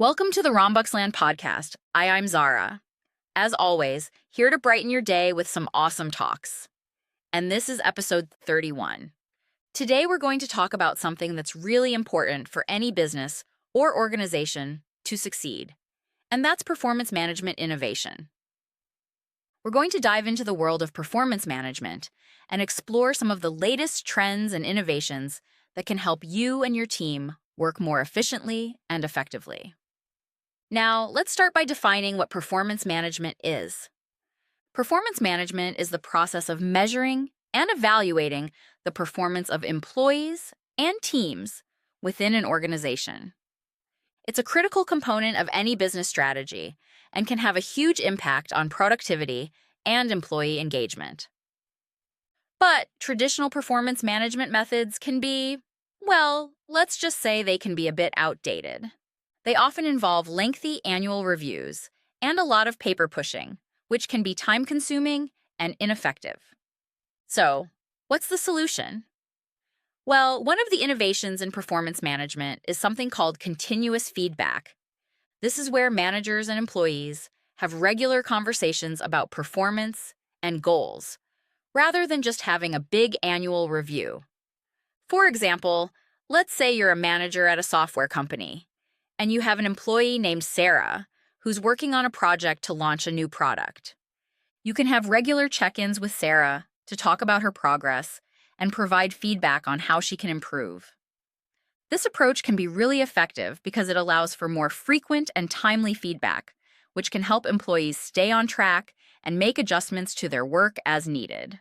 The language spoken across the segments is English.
Welcome to the ROMBUXLAND Podcast. I'm Zara. As always, here to brighten your day with some awesome talks. And this is episode 31. Today we're going to talk about something that's really important for any business or organization to succeed, and that's performance management innovation. We're going to dive into the world of performance management and explore some of the latest trends and innovations that can help you and your team work more efficiently and effectively. Now, let's start by defining what performance management is. Performance management is the process of measuring and evaluating the performance of employees and teams within an organization. It's a critical component of any business strategy and can have a huge impact on productivity and employee engagement. But traditional performance management methods can be, well, let's just say they can be a bit outdated. They often involve lengthy annual reviews and a lot of paper pushing, which can be time-consuming and ineffective. So, what's the solution? Well, one of the innovations in performance management is something called continuous feedback. This is where managers and employees have regular conversations about performance and goals, rather than just having a big annual review. For example, let's say you're a manager at a software company, and you have an employee named Sarah who's working on a project to launch a new product. You can have regular check-ins with Sarah to talk about her progress and provide feedback on how she can improve. This approach can be really effective because it allows for more frequent and timely feedback, which can help employees stay on track and make adjustments to their work as needed.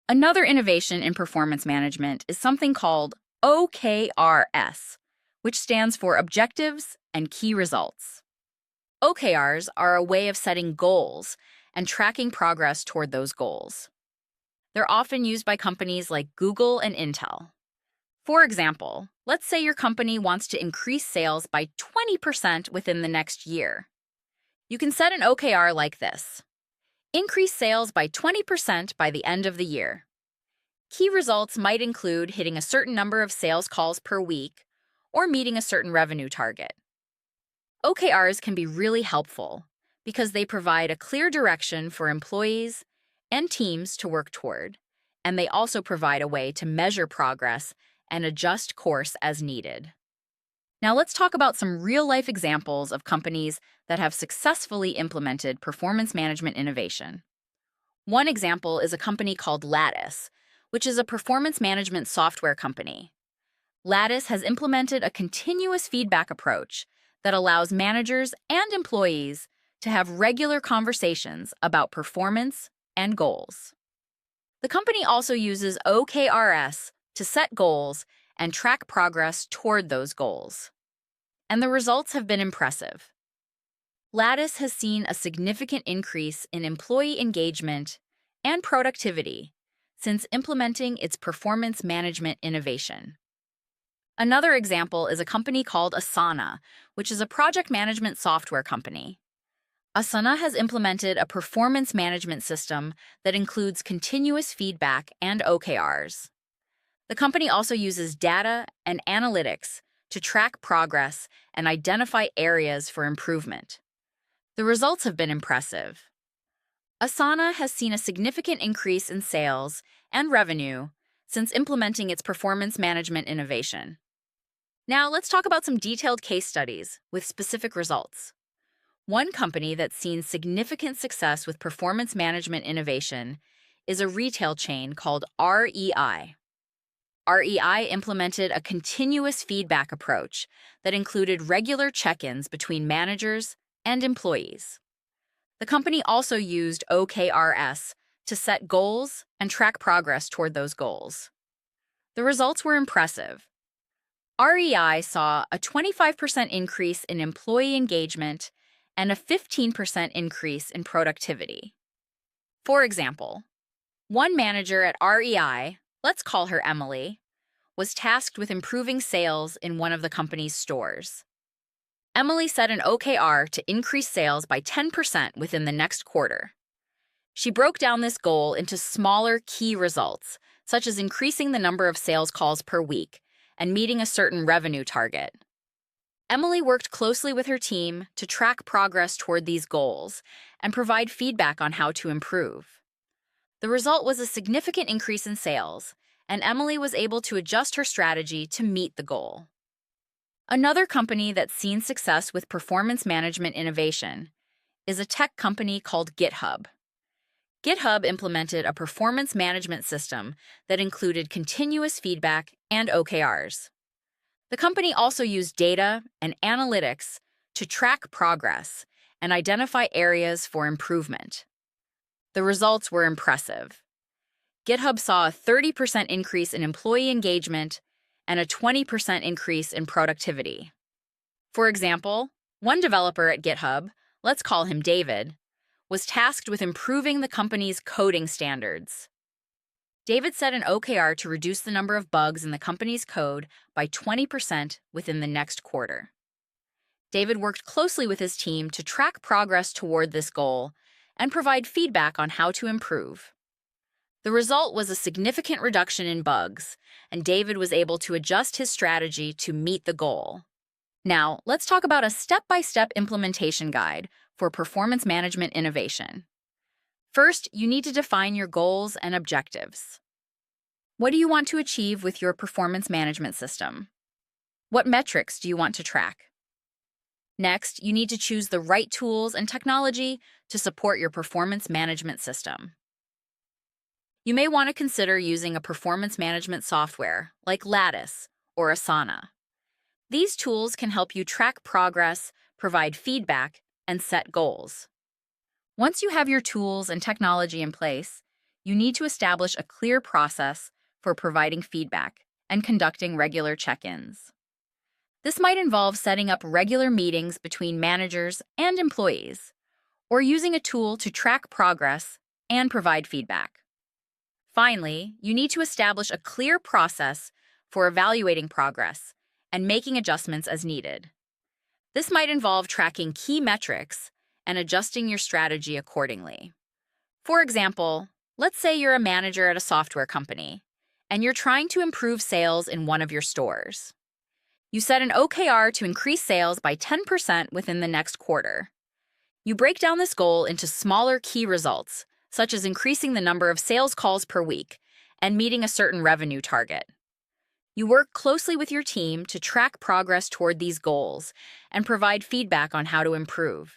Another innovation in performance management is something called OKRs, which stands for Objectives and Key Results. OKRs are a way of setting goals and tracking progress toward those goals. They're often used by companies like Google and Intel. For example, let's say your company wants to increase sales by 20% within the next year. You can set an OKR like this: increase sales by 20% by the end of the year. Key results might include hitting a certain number of sales calls per week or meeting a certain revenue target. OKRs can be really helpful because they provide a clear direction for employees and teams to work toward, and they also provide a way to measure progress and adjust course as needed. Now let's talk about some real-life examples of companies that have successfully implemented performance management innovation. One example is a company called Lattice, which is a performance management software company. Lattice has implemented a continuous feedback approach that allows managers and employees to have regular conversations about performance and goals. The company also uses OKRs to set goals and track progress toward those goals. And the results have been impressive. Lattice has seen a significant increase in employee engagement and productivity since implementing its performance management innovation. Another example is a company called Asana, which is a project management software company. Asana has implemented a performance management system that includes continuous feedback and OKRs. The company also uses data and analytics to track progress and identify areas for improvement. The results have been impressive. Asana has seen a significant increase in sales and revenue since implementing its performance management innovation. Now, let's talk about some detailed case studies with specific results. One company that's seen significant success with performance management innovation is a retail chain called REI. REI implemented a continuous feedback approach that included regular check-ins between managers and employees. The company also used OKRs to set goals and track progress toward those goals. The results were impressive. REI saw a 25% increase in employee engagement and a 15% increase in productivity. For example, one manager at REI, let's call her Emily, was tasked with improving sales in one of the company's stores. Emily set an OKR to increase sales by 10% within the next quarter. She broke down this goal into smaller key results, such as increasing the number of sales calls per week and meeting a certain revenue target. Emily worked closely with her team to track progress toward these goals and provide feedback on how to improve. The result was a significant increase in sales, and Emily was able to adjust her strategy to meet the goal. Another company that's seen success with performance management innovation is a tech company called GitHub. GitHub implemented a performance management system that included continuous feedback and OKRs. The company also used data and analytics to track progress and identify areas for improvement. The results were impressive. GitHub saw a 30% increase in employee engagement and a 20% increase in productivity. For example, one developer at GitHub, let's call him David, was tasked with improving the company's coding standards. David set an OKR to reduce the number of bugs in the company's code by 20% within the next quarter. David worked closely with his team to track progress toward this goal and provide feedback on how to improve. The result was a significant reduction in bugs, and David was able to adjust his strategy to meet the goal. Now, let's talk about a step-by-step implementation guide for performance management innovation. First, you need to define your goals and objectives. What do you want to achieve with your performance management system? What metrics do you want to track? Next, you need to choose the right tools and technology to support your performance management system. You may want to consider using a performance management software like Lattice or Asana. These tools can help you track progress, provide feedback, and set goals. Once you have your tools and technology in place, you need to establish a clear process for providing feedback and conducting regular check-ins. This might involve setting up regular meetings between managers and employees, or using a tool to track progress and provide feedback. Finally, you need to establish a clear process for evaluating progress and making adjustments as needed. This might involve tracking key metrics and adjusting your strategy accordingly. For example, let's say you're a manager at a software company, and you're trying to improve sales in one of your stores. You set an OKR to increase sales by 10% within the next quarter. You break down this goal into smaller key results, such as increasing the number of sales calls per week and meeting a certain revenue target. You work closely with your team to track progress toward these goals and provide feedback on how to improve.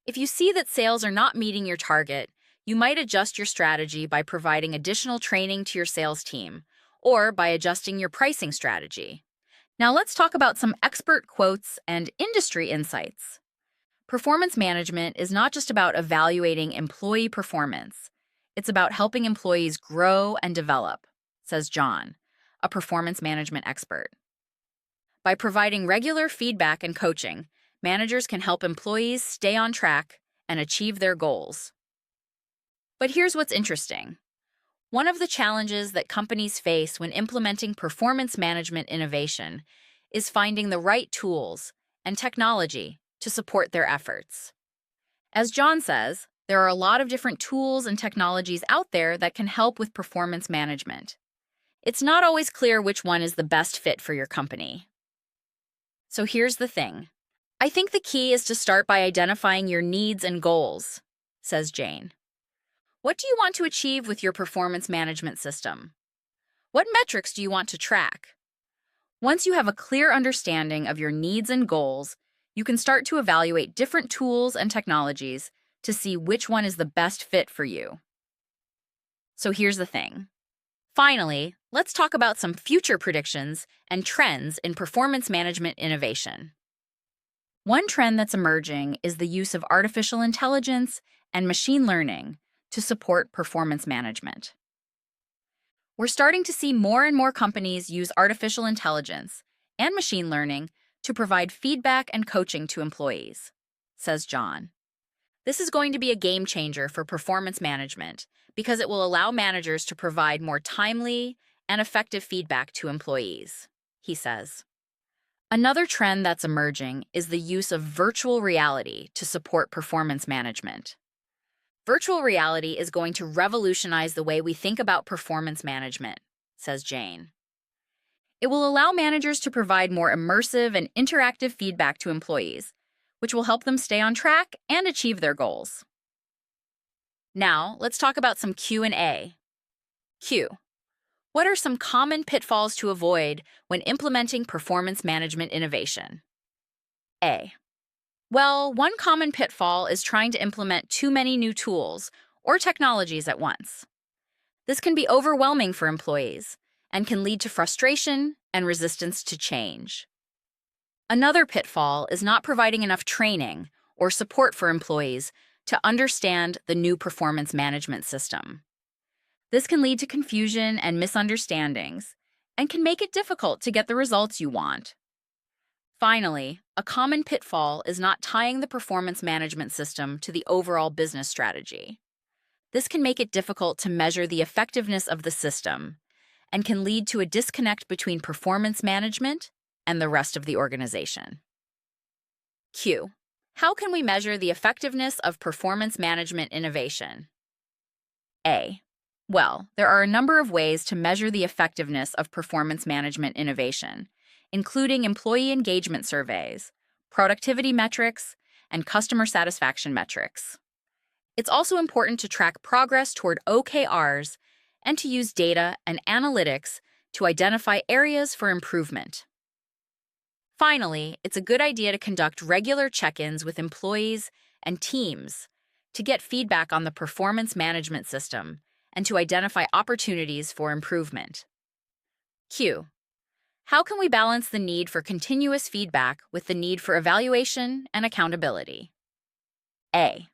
If you see that sales are not meeting your target, you might adjust your strategy by providing additional training to your sales team or by adjusting your pricing strategy. Now let's talk about some expert quotes and industry insights. Performance management is not just about evaluating employee performance. It's about helping employees grow and develop, says John, a performance management expert. By providing regular feedback and coaching, managers can help employees stay on track and achieve their goals. But here's what's interesting. One of the challenges that companies face when implementing performance management innovation is finding the right tools and technology to support their efforts. As John says, there are a lot of different tools and technologies out there that can help with performance management. It's not always clear which one is the best fit for your company. So here's the thing. I think the key is to start by identifying your needs and goals, says Jane. What do you want to achieve with your performance management system? What metrics do you want to track? Once you have a clear understanding of your needs and goals, you can start to evaluate different tools and technologies to see which one is the best fit for you. So here's the thing. Finally, let's talk about some future predictions and trends in performance management innovation. One trend that's emerging is the use of artificial intelligence and machine learning to support performance management. We're starting to see more and more companies use artificial intelligence and machine learning to provide feedback and coaching to employees, says John. This is going to be a game changer for performance management because it will allow managers to provide more timely and effective feedback to employees, he says. Another trend that's emerging is the use of virtual reality to support performance management. Virtual reality is going to revolutionize the way we think about performance management, says Jane. It will allow managers to provide more immersive and interactive feedback to employees, which will help them stay on track and achieve their goals. Now, let's talk about some Q&A. Q. What are some common pitfalls to avoid when implementing performance management innovation? A. Well, one common pitfall is trying to implement too many new tools or technologies at once. This can be overwhelming for employees and can lead to frustration and resistance to change. Another pitfall is not providing enough training or support for employees to understand the new performance management system. This can lead to confusion and misunderstandings and can make it difficult to get the results you want. Finally, a common pitfall is not tying the performance management system to the overall business strategy. This can make it difficult to measure the effectiveness of the system and can lead to a disconnect between performance management and the rest of the organization. Q. How can we measure the effectiveness of performance management innovation? A. Well, there are a number of ways to measure the effectiveness of performance management innovation, including employee engagement surveys, productivity metrics, and customer satisfaction metrics. It's also important to track progress toward OKRs and to use data and analytics to identify areas for improvement. Finally, it's a good idea to conduct regular check-ins with employees and teams to get feedback on the performance management system and to identify opportunities for improvement. Q. How can we balance the need for continuous feedback with the need for evaluation and accountability? A.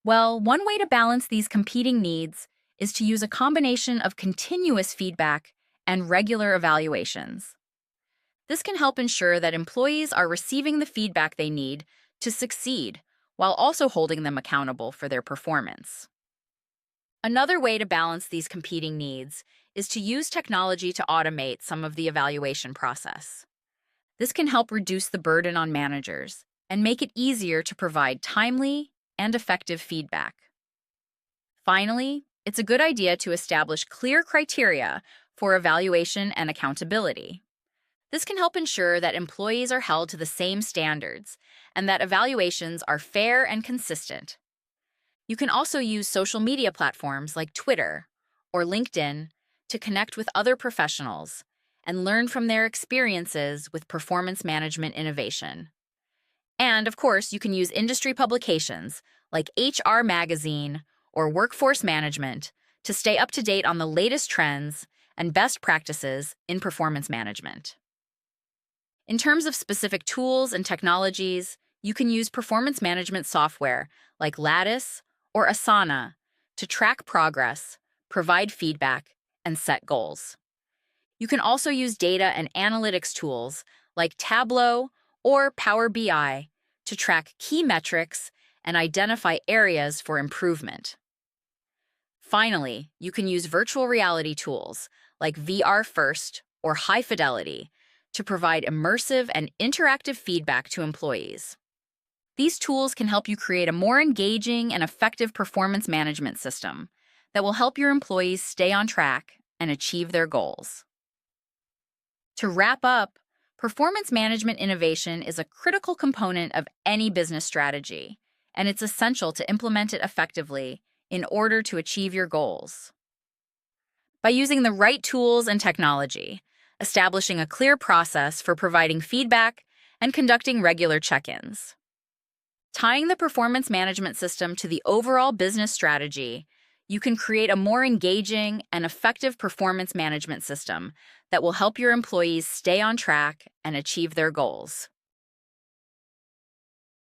Well, one way to balance these competing needs is to use a combination of continuous feedback and regular evaluations. This can help ensure that employees are receiving the feedback they need to succeed while also holding them accountable for their performance. Another way to balance these competing needs is to use technology to automate some of the evaluation process. This can help reduce the burden on managers and make it easier to provide timely and effective feedback. Finally, it's a good idea to establish clear criteria for evaluation and accountability. This can help ensure that employees are held to the same standards and that evaluations are fair and consistent. You can also use social media platforms like Twitter or LinkedIn to connect with other professionals and learn from their experiences with performance management innovation. And, of course, you can use industry publications like HR Magazine or Workforce Management to stay up to date on the latest trends and best practices in performance management. In terms of specific tools and technologies, you can use performance management software like Lattice or Asana to track progress, provide feedback, and set goals. You can also use data and analytics tools like Tableau or Power BI to track key metrics and identify areas for improvement. Finally, you can use virtual reality tools like VR First or High Fidelity to provide immersive and interactive feedback to employees. These tools can help you create a more engaging and effective performance management system that will help your employees stay on track and achieve their goals. To wrap up, performance management innovation is a critical component of any business strategy, and it's essential to implement it effectively in order to achieve your goals. By using the right tools and technology, establishing a clear process for providing feedback, and conducting regular check-ins. Tying the performance management system to the overall business strategy, you can create a more engaging and effective performance management system that will help your employees stay on track and achieve their goals.